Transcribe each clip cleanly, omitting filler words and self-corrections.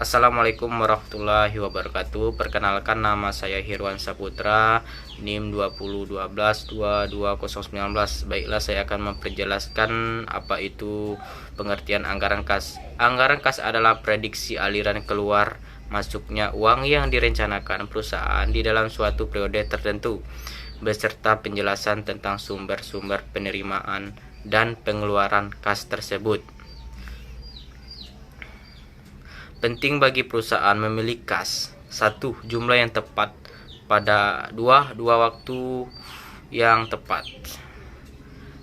Assalamualaikum warahmatullahi wabarakatuh. Perkenalkan, nama saya Hirwan Saputra, NIM 2012-22-2019. Baiklah, saya akan memperjelaskan apa itu pengertian anggaran kas. Anggaran kas adalah prediksi aliran keluar masuknya uang yang direncanakan perusahaan di dalam suatu periode tertentu, beserta penjelasan tentang sumber-sumber penerimaan dan pengeluaran kas tersebut. Penting bagi perusahaan memiliki kas. 1. Jumlah yang tepat. Pada dua waktu yang tepat.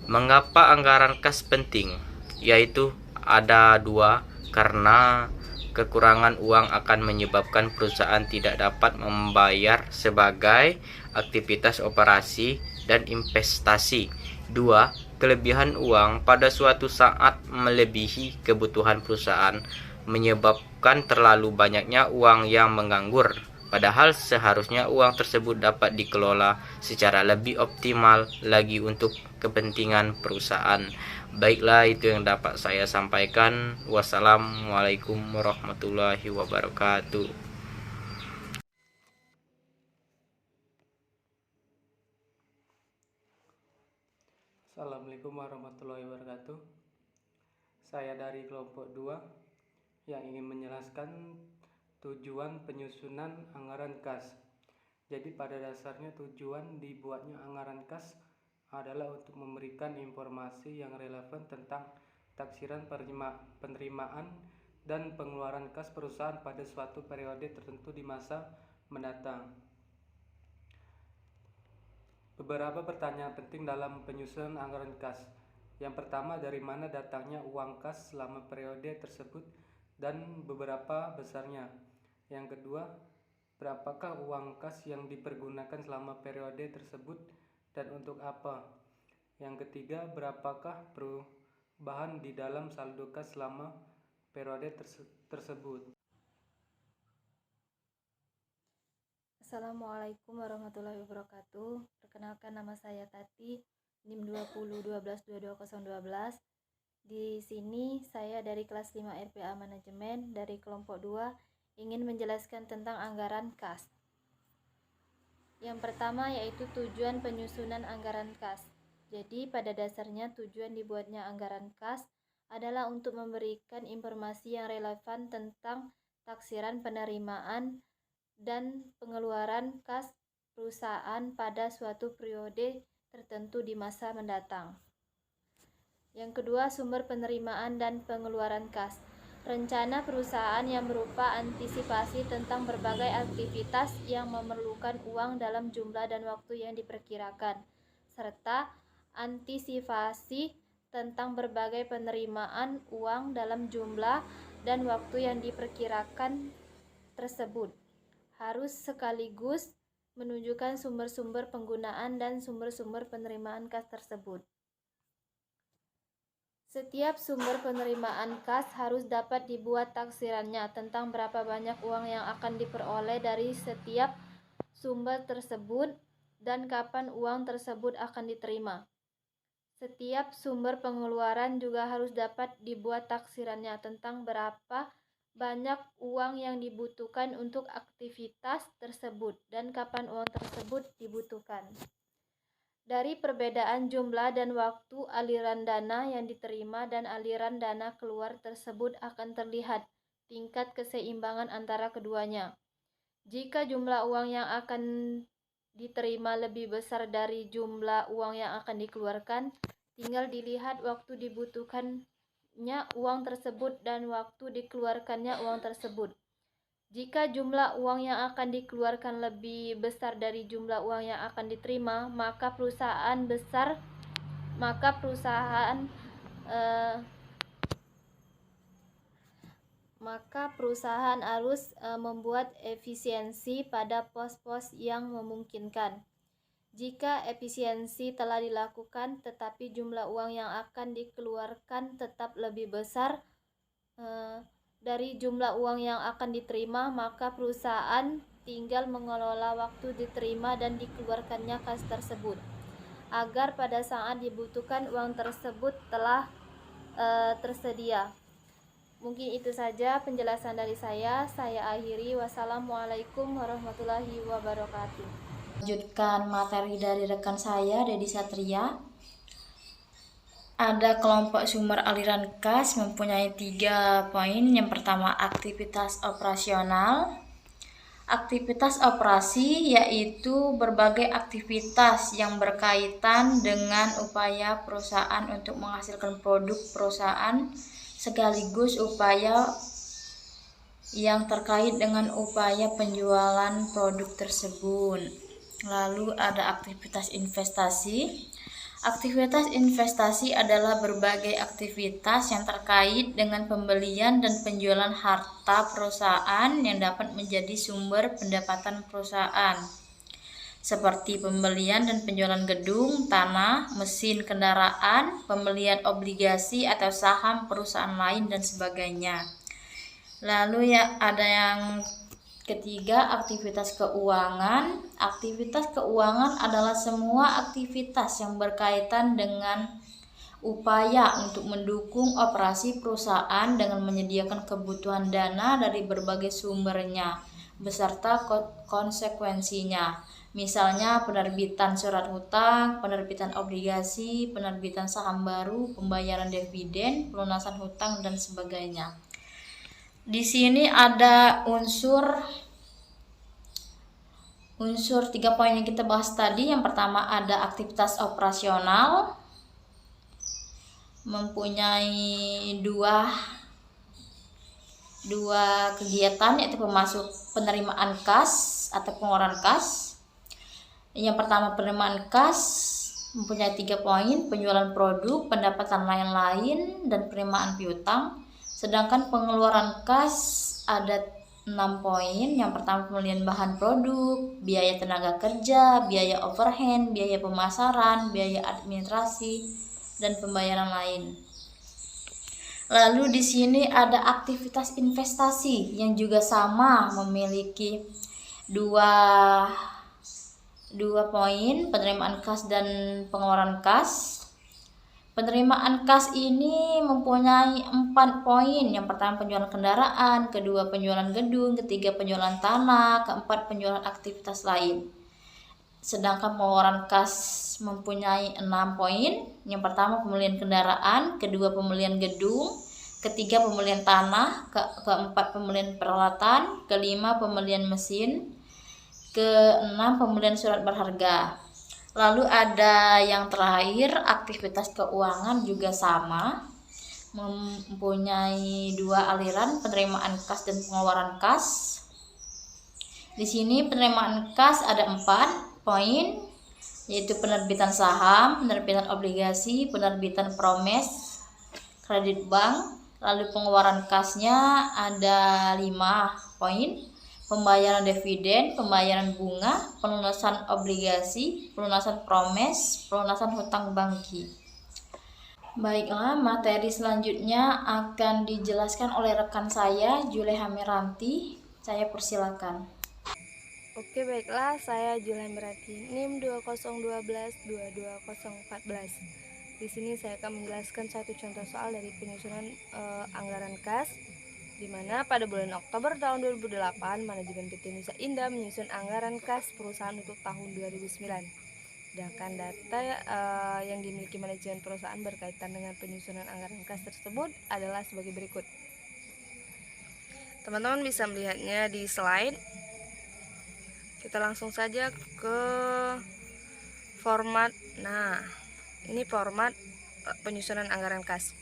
Mengapa anggaran kas penting? Yaitu ada dua, karena kekurangan uang akan menyebabkan perusahaan tidak dapat membayar sebagai aktivitas operasi dan investasi. 2. Kelebihan uang pada suatu saat melebihi kebutuhan perusahaan, menyebabkan terlalu banyaknya uang yang menganggur, padahal seharusnya uang tersebut dapat dikelola secara lebih optimal lagi untuk kepentingan perusahaan. Baiklah, itu yang dapat saya sampaikan. Wassalamualaikum warahmatullahi wabarakatuh. Assalamualaikum warahmatullahi wabarakatuh. Saya dari kelompok 2 yang ingin menjelaskan tujuan penyusunan anggaran kas. Jadi pada dasarnya tujuan dibuatnya anggaran kas adalah untuk memberikan informasi yang relevan tentang taksiran penerimaan dan pengeluaran kas perusahaan pada suatu periode tertentu di masa mendatang. Beberapa pertanyaan penting dalam penyusunan anggaran kas. Yang pertama, dari mana datangnya uang kas selama periode tersebut dan beberapa besarnya. Yang kedua, berapakah uang kas yang dipergunakan selama periode tersebut dan untuk apa. Yang ketiga, berapakah perubahan di dalam saldo kas selama periode tersebut. Assalamualaikum warahmatullahi wabarakatuh. Perkenalkan, nama saya Tati, NIM 2012-22-2012. Di sini saya dari kelas 5 RPA Manajemen dari kelompok 2 ingin menjelaskan tentang anggaran kas. Yang pertama yaitu tujuan penyusunan anggaran kas. Jadi pada dasarnya tujuan dibuatnya anggaran kas adalah untuk memberikan informasi yang relevan tentang taksiran penerimaan dan pengeluaran kas perusahaan pada suatu periode tertentu di masa mendatang. Yang kedua, sumber penerimaan dan pengeluaran kas. Rencana perusahaan yang berupa antisipasi tentang berbagai aktivitas yang memerlukan uang dalam jumlah dan waktu yang diperkirakan, serta antisipasi tentang berbagai penerimaan uang dalam jumlah dan waktu yang diperkirakan tersebut. Harus sekaligus menunjukkan sumber-sumber penggunaan dan sumber-sumber penerimaan kas tersebut. Setiap sumber penerimaan kas harus dapat dibuat taksirannya tentang berapa banyak uang yang akan diperoleh dari setiap sumber tersebut dan kapan uang tersebut akan diterima. Setiap sumber pengeluaran juga harus dapat dibuat taksirannya tentang berapa banyak uang yang dibutuhkan untuk aktivitas tersebut dan kapan uang tersebut dibutuhkan. Dari perbedaan jumlah dan waktu aliran dana yang diterima dan aliran dana keluar tersebut akan terlihat tingkat keseimbangan antara keduanya. Jika jumlah uang yang akan diterima lebih besar dari jumlah uang yang akan dikeluarkan, tinggal dilihat waktu dibutuhkannya uang tersebut dan waktu dikeluarkannya uang tersebut. Jika jumlah uang yang akan dikeluarkan lebih besar dari jumlah uang yang akan diterima, maka perusahaan harus membuat efisiensi pada pos-pos yang memungkinkan. Jika efisiensi telah dilakukan tetapi jumlah uang yang akan dikeluarkan tetap lebih besar dari jumlah uang yang akan diterima, maka perusahaan tinggal mengelola waktu diterima dan dikeluarkannya kas tersebut, agar pada saat dibutuhkan uang tersebut telah tersedia. Mungkin itu saja penjelasan dari saya. Saya akhiri. Wassalamualaikum warahmatullahi wabarakatuh. Lanjutkan materi dari rekan saya, Dedi Satria. Ada kelompok sumber aliran kas mempunyai 3 poin. Yang pertama, aktivitas operasional. Aktivitas operasi yaitu berbagai aktivitas yang berkaitan dengan upaya perusahaan untuk menghasilkan produk perusahaan sekaligus upaya yang terkait dengan upaya penjualan produk tersebut. Lalu ada aktivitas investasi. Aktivitas investasi adalah berbagai aktivitas yang terkait dengan pembelian dan penjualan harta perusahaan yang dapat menjadi sumber pendapatan perusahaan, seperti pembelian dan penjualan gedung, tanah, mesin kendaraan, pembelian obligasi atau saham perusahaan lain, dan sebagainya. Lalu ya ada yang ketiga, aktivitas keuangan. Aktivitas keuangan adalah semua aktivitas yang berkaitan dengan upaya untuk mendukung operasi perusahaan dengan menyediakan kebutuhan dana dari berbagai sumbernya beserta konsekuensinya. Misalnya penerbitan surat hutang, penerbitan obligasi, penerbitan saham baru, pembayaran dividen, pelunasan hutang, dan sebagainya. Di sini ada unsur 3 poin yang kita bahas tadi. Yang pertama ada aktivitas operasional, mempunyai dua kegiatan, yaitu penerimaan kas atau pengeluaran kas. Yang pertama, penerimaan kas mempunyai 3 poin, penjualan produk, pendapatan lain-lain, dan penerimaan piutang. Sedangkan pengeluaran kas ada 6 poin. Yang pertama, pembelian bahan produk, biaya tenaga kerja, biaya overhead, biaya pemasaran, biaya administrasi, dan pembayaran lain. Lalu di sini ada aktivitas investasi yang juga sama, memiliki dua poin, penerimaan kas dan pengeluaran kas. Penerimaan kas ini mempunyai 4 poin. Yang pertama, penjualan kendaraan, kedua penjualan gedung, ketiga penjualan tanah, keempat penjualan aktivitas lain. Sedangkan pengeluaran kas mempunyai 6 poin. Yang pertama, pembelian kendaraan, kedua pembelian gedung, ketiga pembelian tanah, keempat pembelian peralatan, kelima pembelian mesin, keenam pembelian surat berharga. Lalu ada yang terakhir, aktivitas keuangan juga sama, mempunyai 2 aliran, penerimaan kas dan pengeluaran kas. Di sini penerimaan kas ada 4 poin, yaitu penerbitan saham, penerbitan obligasi, penerbitan promes, kredit bank. Lalu pengeluaran kasnya ada 5 poin. Pembayaran dividen, pembayaran bunga, pelunasan obligasi, pelunasan promes, pelunasan hutang bangki. Baiklah, materi selanjutnya akan dijelaskan oleh rekan saya, Juleha Miranti. Saya persilakan. Oke, baiklah, saya Juleha Miranti, NIM 2012-22014. Di sini saya akan menjelaskan satu contoh soal dari penyusunan anggaran kas, di mana pada bulan Oktober tahun 2008 manajemen PT Nusa Indah menyusun anggaran kas perusahaan untuk tahun 2009. Sedangkan data yang dimiliki manajemen perusahaan berkaitan dengan penyusunan anggaran kas tersebut adalah sebagai berikut. Teman-teman bisa melihatnya di slide. Kita langsung saja ke format. Nah, ini format penyusunan anggaran kas,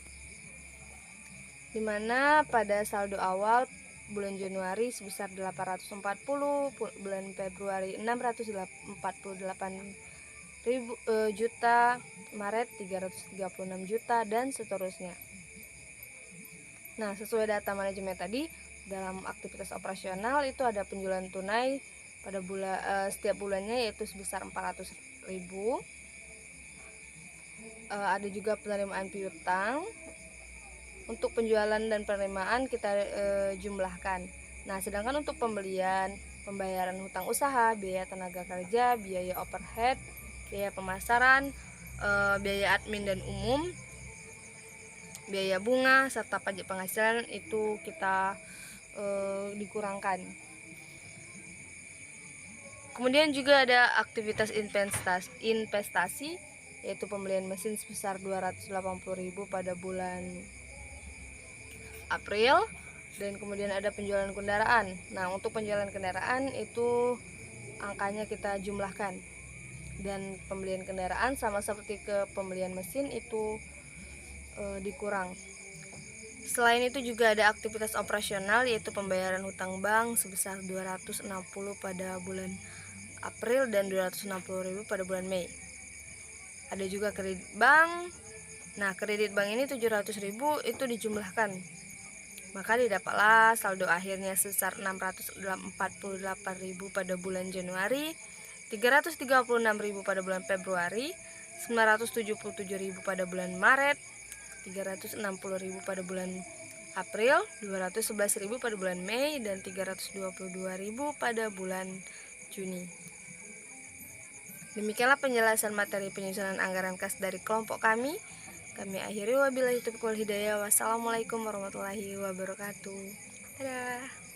di mana pada saldo awal bulan Januari sebesar 840, bulan Februari 648 juta, Maret 336 juta, dan seterusnya. Nah, sesuai data manajemen tadi, dalam aktivitas operasional itu ada penjualan tunai pada setiap bulannya yaitu sebesar 400.000. Ada juga penerimaan piutang. Untuk penjualan dan penerimaan kita jumlahkan. Nah, sedangkan untuk pembelian, pembayaran hutang usaha, biaya tenaga kerja, biaya overhead, biaya pemasaran, biaya admin dan umum, biaya bunga serta pajak penghasilan itu kita dikurangkan. Kemudian juga ada aktivitas investasi, yaitu pembelian mesin sebesar 280.000 pada bulan April, dan kemudian ada penjualan kendaraan. Nah, untuk penjualan kendaraan itu angkanya kita jumlahkan, dan pembelian kendaraan sama seperti ke pembelian mesin itu dikurang. Selain itu juga ada aktivitas operasional, yaitu pembayaran hutang bank sebesar 260 pada bulan April dan 260.000 pada bulan Mei. Ada juga kredit bank. Nah, kredit bank ini 700.000 itu dijumlahkan. Maka didapatlah saldo akhirnya sebesar 648.000 pada bulan Januari, 336.000 pada bulan Februari, 977.000 pada bulan Maret, 360.000 pada bulan April, 211.000 pada bulan Mei, dan 322.000 pada bulan Juni. Demikianlah penjelasan materi penyusunan anggaran kas dari kelompok kami. Kami akhiri, wabillahi taufiq wal hidayah. Wassalamualaikum warahmatullahi wabarakatuh. Dadah.